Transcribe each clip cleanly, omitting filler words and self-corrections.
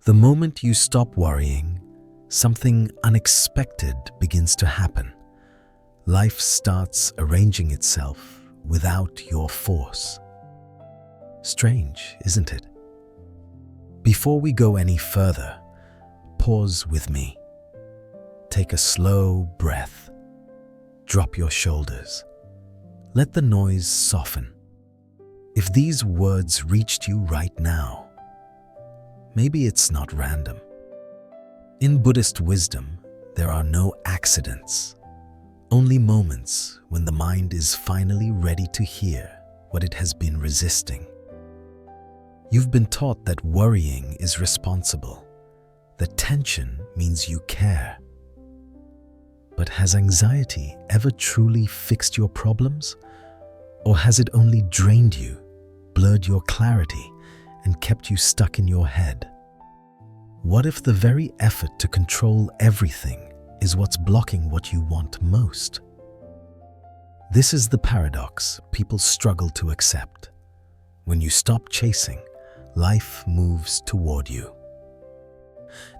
The moment you stop worrying, something unexpected begins to happen. Life starts arranging itself without your force. Strange, isn't it? Before we go any further, pause with me. Take a slow breath. Drop your shoulders. Let the noise soften. If these words reached you right now, maybe it's not random. In Buddhist wisdom, there are no accidents, only moments when the mind is finally ready to hear what it has been resisting. You've been taught that worrying is responsible, that tension means you care. But has anxiety ever truly fixed your problems? Or has it only drained you, blurred your clarity, and kept you stuck in your head? What if the very effort to control everything is what's blocking what you want most? This is the paradox people struggle to accept. When you stop chasing, life moves toward you.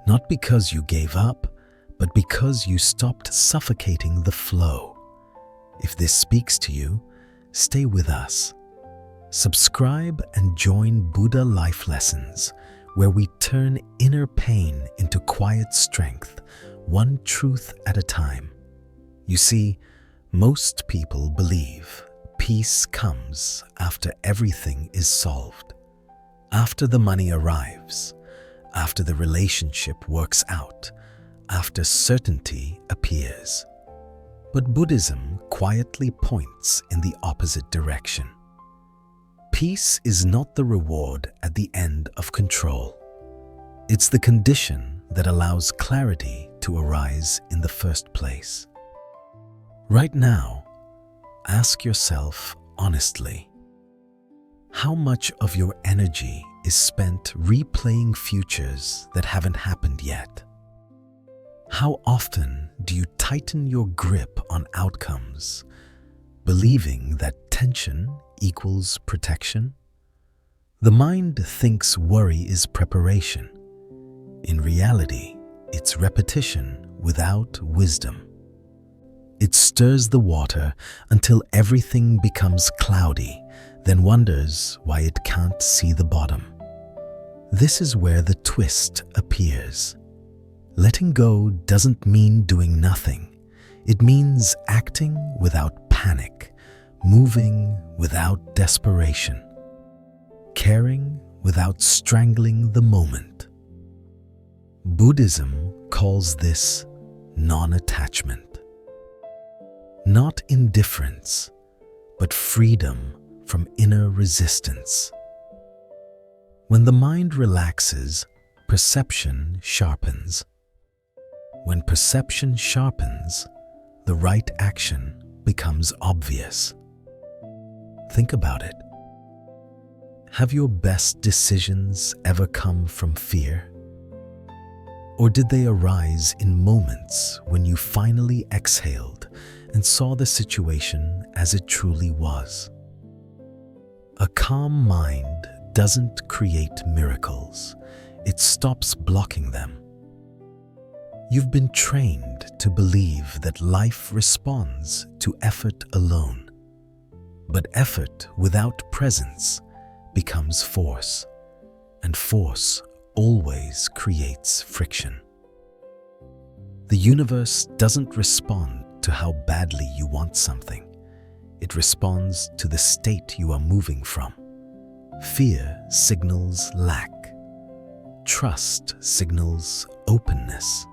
Not because you gave up, but because you stopped suffocating the flow. If this speaks to you, stay with us. Subscribe and join Buddha Life Lessons, where we turn inner pain into quiet strength, one truth at a time. You see, most people believe peace comes after everything is solved, after the money arrives, after the relationship works out, after certainty appears. But Buddhism quietly points in the opposite direction. Peace is not the reward at the end of control. It's the condition that allows clarity to arise in the first place. Right now, ask yourself honestly, how much of your energy is spent replaying futures that haven't happened yet? How often do you tighten your grip on outcomes, believing that tension equals protection? The mind thinks worry is preparation. In reality, it's repetition without wisdom. It stirs the water until everything becomes cloudy, then wonders why it can't see the bottom. This is where the twist appears. Letting go doesn't mean doing nothing. It means acting without panic, moving without desperation, caring without strangling the moment. Buddhism calls this non-attachment. Not indifference, but freedom from inner resistance. When the mind relaxes, perception sharpens. When perception sharpens, the right action becomes obvious. Think about it. Have your best decisions ever come from fear? Or did they arise in moments when you finally exhaled and saw the situation as it truly was? A calm mind doesn't create miracles. It stops blocking them. You've been trained to believe that life responds to effort alone. But effort without presence becomes force, and force always creates friction. The universe doesn't respond to how badly you want something. It responds to the state you are moving from. Fear signals lack. Trust signals openness.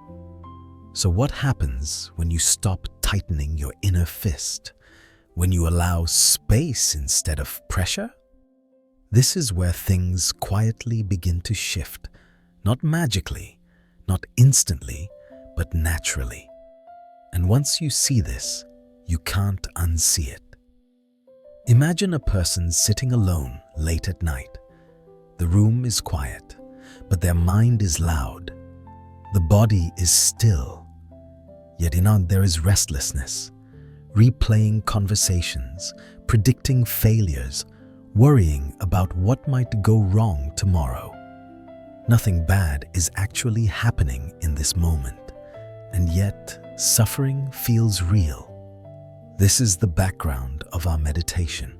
So what happens when you stop tightening your inner fist? When you allow space instead of pressure? This is where things quietly begin to shift, not magically, not instantly, but naturally. And once you see this, you can't unsee it. Imagine a person sitting alone late at night. The room is quiet, but their mind is loud. The body is still. Yet in on there is restlessness, replaying conversations, predicting failures, worrying about what might go wrong tomorrow. Nothing bad is actually happening in this moment, and yet suffering feels real. This is the background of our meditation.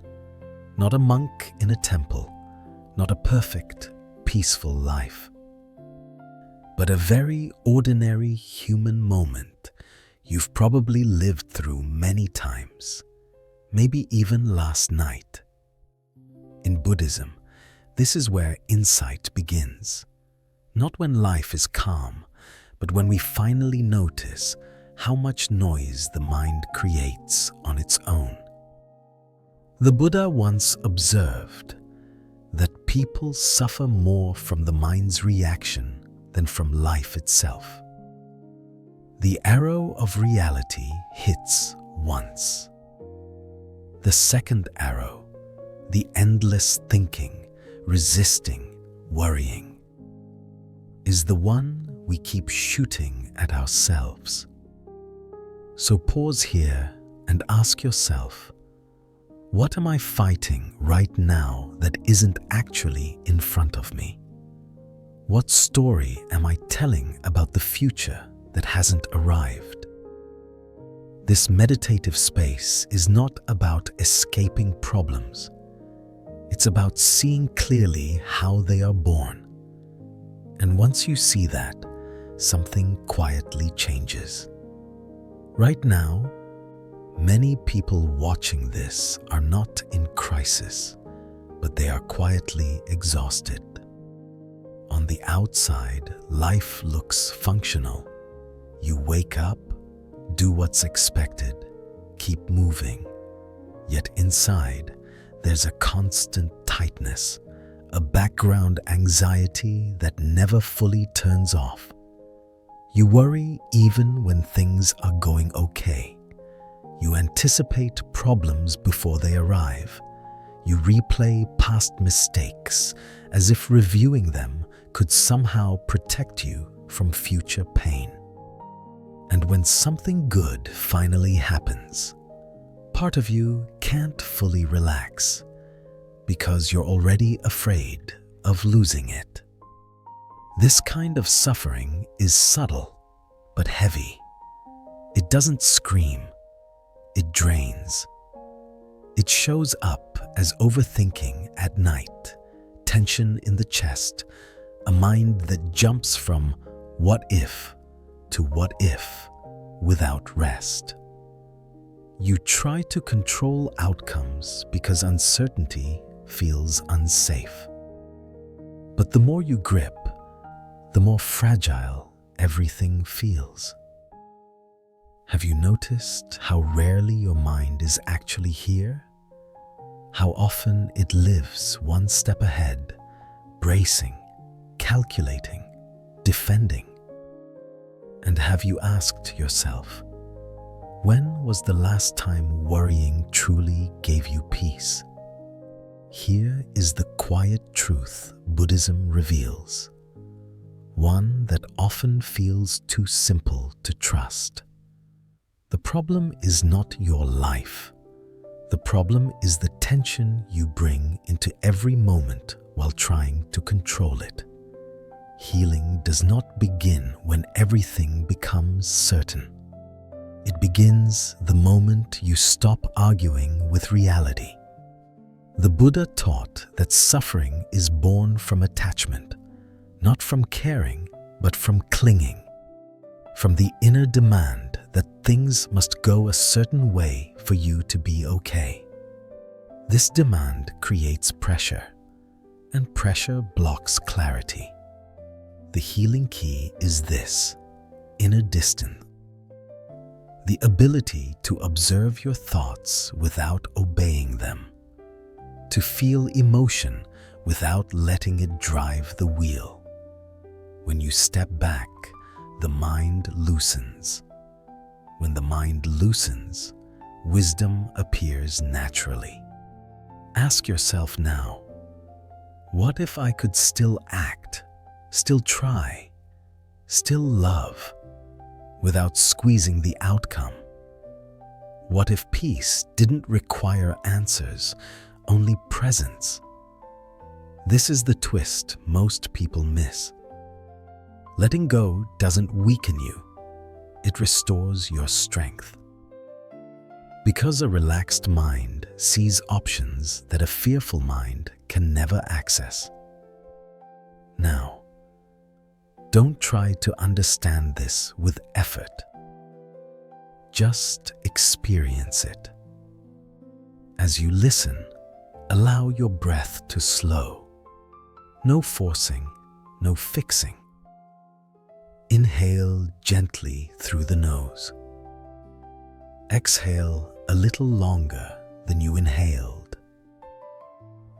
Not a monk in a temple, not a perfect, peaceful life, but a very ordinary human moment you've probably lived through many times, maybe even last night. In Buddhism, this is where insight begins. Not when life is calm, but when we finally notice how much noise the mind creates on its own. The Buddha once observed that people suffer more from the mind's reaction than from life itself. The arrow of reality hits once. The second arrow, the endless thinking, resisting, worrying, is the one we keep shooting at ourselves. So pause here and ask yourself, what am I fighting right now that isn't actually in front of me? What story am I telling about the future that hasn't arrived? This meditative space is not about escaping problems. It's about seeing clearly how they are born. And once you see that, something quietly changes. Right now, many people watching this are not in crisis, but they are quietly exhausted. On the outside, life looks functional. You wake up, do what's expected, keep moving. Yet inside, there's a constant tightness, a background anxiety that never fully turns off. You worry even when things are going okay. You anticipate problems before they arrive. You replay past mistakes as if reviewing them could somehow protect you from future pain. And when something good finally happens, part of you can't fully relax because you're already afraid of losing it. This kind of suffering is subtle but heavy. It doesn't scream. It drains. It shows up as overthinking at night, tension in the chest, a mind that jumps from what if to what if without rest. You try to control outcomes because uncertainty feels unsafe. But the more you grip, the more fragile everything feels. Have you noticed how rarely your mind is actually here? How often it lives one step ahead, bracing, calculating, defending? And have you asked yourself, when was the last time worrying truly gave you peace? Here is the quiet truth Buddhism reveals, one that often feels too simple to trust. The problem is not your life. The problem is the tension you bring into every moment while trying to control it. Healing does not begin when everything becomes certain. It begins the moment you stop arguing with reality. The Buddha taught that suffering is born from attachment, not from caring, but from clinging, from the inner demand that things must go a certain way for you to be okay. This demand creates pressure, and pressure blocks clarity. The healing key is this: inner distance. The ability to observe your thoughts without obeying them, to feel emotion without letting it drive the wheel. When you step back, the mind loosens. When the mind loosens, wisdom appears naturally. Ask yourself now, what if I could still act, still try, still love, without squeezing the outcome? What if peace didn't require answers, only presence? This is the twist most people miss. Letting go doesn't weaken you, it restores your strength. Because a relaxed mind sees options that a fearful mind can never access. Now, don't try to understand this with effort. Just experience it. As you listen, allow your breath to slow. No forcing, no fixing. Inhale gently through the nose. Exhale a little longer than you inhaled.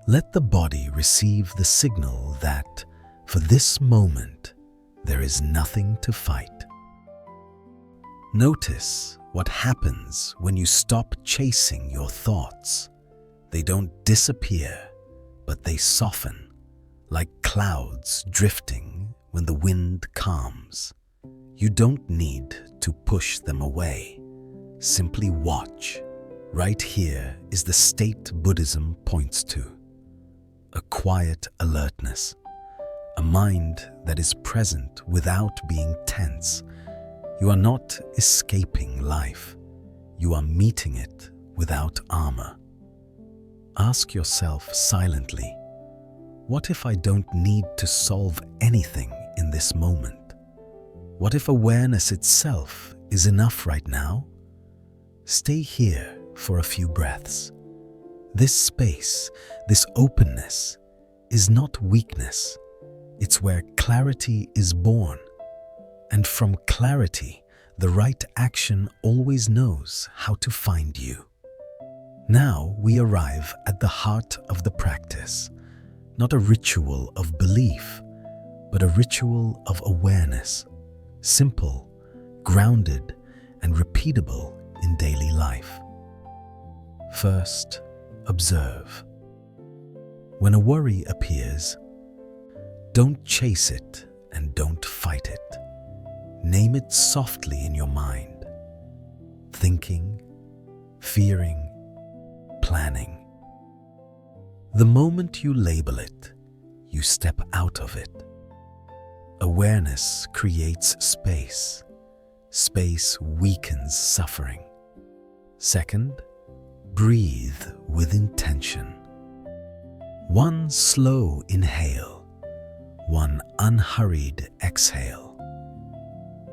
Let the body receive the signal that, for this moment, there is nothing to fight. Notice what happens when you stop chasing your thoughts. They don't disappear, but they soften, like clouds drifting when the wind calms. You don't need to push them away. Simply watch. Right here is the state Buddhism points to. A quiet alertness. A mind that is present without being tense. You are not escaping life. You are meeting it without armor. Ask yourself silently, what if I don't need to solve anything in this moment? What if awareness itself is enough right now? Stay here for a few breaths. This space, this openness, is not weakness. It's where clarity is born. And from clarity, the right action always knows how to find you. Now we arrive at the heart of the practice, not a ritual of belief, but a ritual of awareness, simple, grounded, and repeatable in daily life. First, observe. When a worry appears, don't chase it and don't fight it. Name it softly in your mind. Thinking, fearing, planning. The moment you label it, you step out of it. Awareness creates space. Space weakens suffering. Second, breathe with intention. One slow inhale, one unhurried exhale.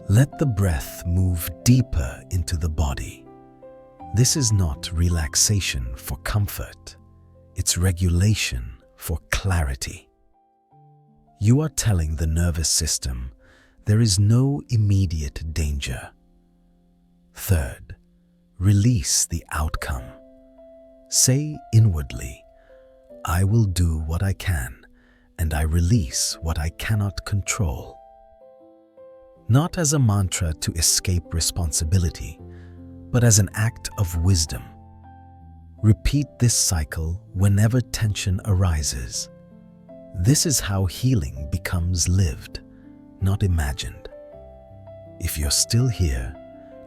Let the breath move deeper into the body. This is not relaxation for comfort. It's regulation for clarity. You are telling the nervous system there is no immediate danger. Third, release the outcome. Say inwardly, I will do what I can, and I release what I cannot control. Not as a mantra to escape responsibility, but as an act of wisdom. Repeat this cycle whenever tension arises. This is how healing becomes lived, not imagined. If you're still here,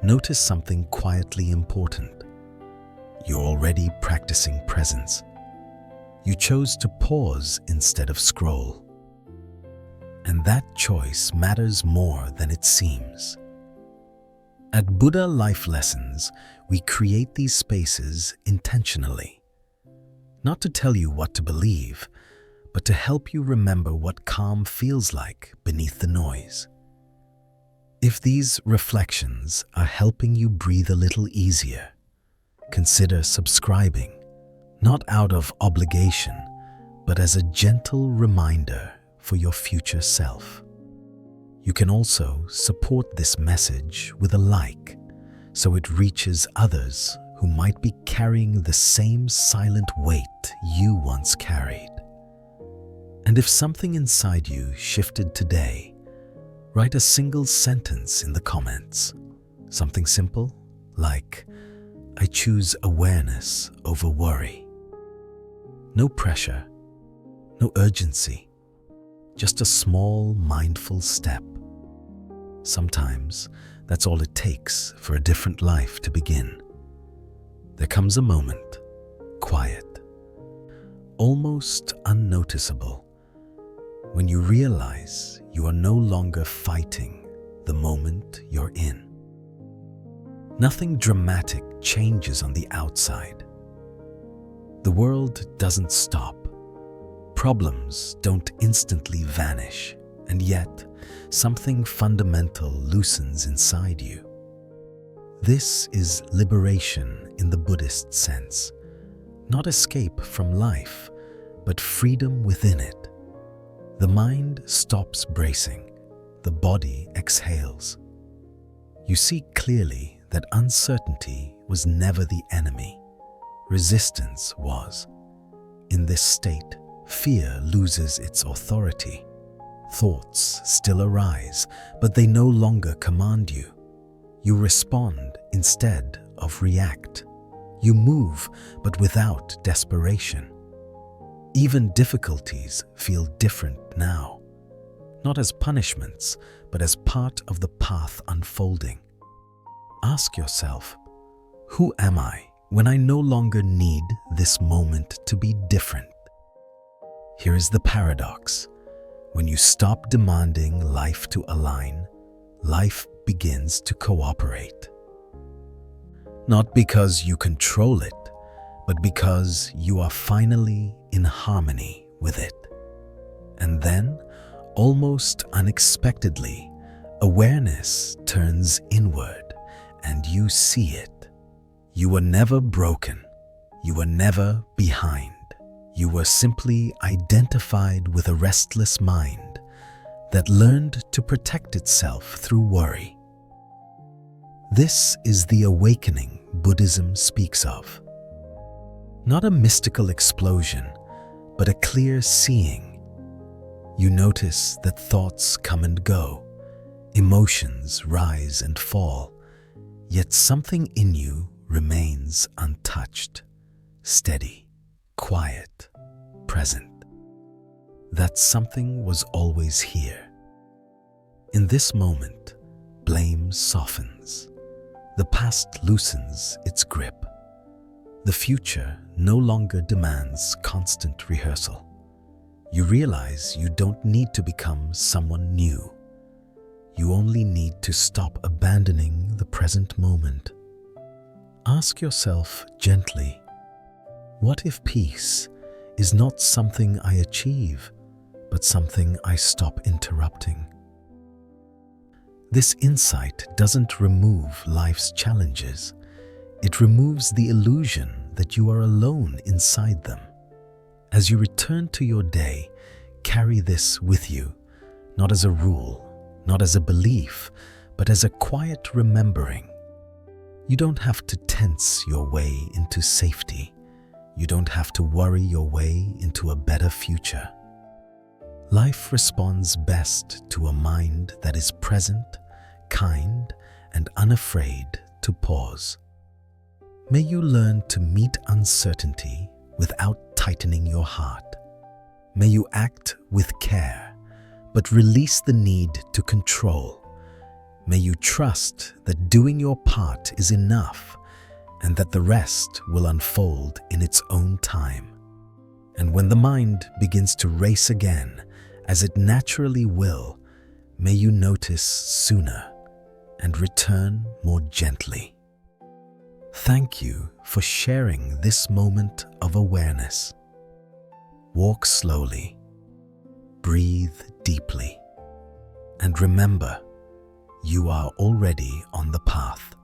notice something quietly important. You're already practicing presence. You chose to pause instead of scroll. And that choice matters more than it seems. At Buddha Life Lessons, we create these spaces intentionally. Not to tell you what to believe, but to help you remember what calm feels like beneath the noise. If these reflections are helping you breathe a little easier, consider subscribing, not out of obligation, but as a gentle reminder for your future self. You can also support this message with a like, so it reaches others who might be carrying the same silent weight you once carried. And if something inside you shifted today, write a single sentence in the comments. Something simple, like, I choose awareness over worry. No pressure, no urgency, just a small mindful step. Sometimes that's all it takes for a different life to begin. There comes a moment, quiet, almost unnoticeable when you realize you are no longer fighting the moment you're in. Nothing dramatic changes on the outside. The world doesn't stop. Problems don't instantly vanish, and yet something fundamental loosens inside you. This is liberation in the Buddhist sense, not escape from life, but freedom within it. The mind stops bracing, the body exhales. You see clearly that uncertainty was never the enemy. Resistance was. In this state, fear loses its authority. Thoughts still arise, but they no longer command you. You respond instead of react. You move, but without desperation. Even difficulties feel different now, not as punishments, but as part of the path unfolding. Ask yourself, who am I when I no longer need this moment to be different? Here is the paradox. When you stop demanding life to align, life begins to cooperate. Not because you control it, but because you are finally in harmony with it. And then, almost unexpectedly, awareness turns inward and you see it. You were never broken. You were never behind. You were simply identified with a restless mind that learned to protect itself through worry. This is the awakening Buddhism speaks of. Not a mystical explosion, but a clear seeing. You notice that thoughts come and go, emotions rise and fall, yet something in you remains untouched, steady, quiet, present. That something was always here. In this moment, blame softens. The past loosens its grip. The future no longer demands constant rehearsal. You realize you don't need to become someone new. You only need to stop abandoning the present moment. Ask yourself gently, what if peace is not something I achieve, but something I stop interrupting? This insight doesn't remove life's challenges. It removes the illusion that you are alone inside them. As you return to your day, carry this with you, not as a rule, not as a belief, but as a quiet remembering. You don't have to tense your way into safety. You don't have to worry your way into a better future. Life responds best to a mind that is present, kind, and unafraid to pause. May you learn to meet uncertainty without tightening your heart. May you act with care, but release the need to control. May you trust that doing your part is enough and that the rest will unfold in its own time. And when the mind begins to race again, as it naturally will, may you notice sooner and return more gently. Thank you for sharing this moment of awareness. Walk slowly, breathe deeply, and remember, you are already on the path.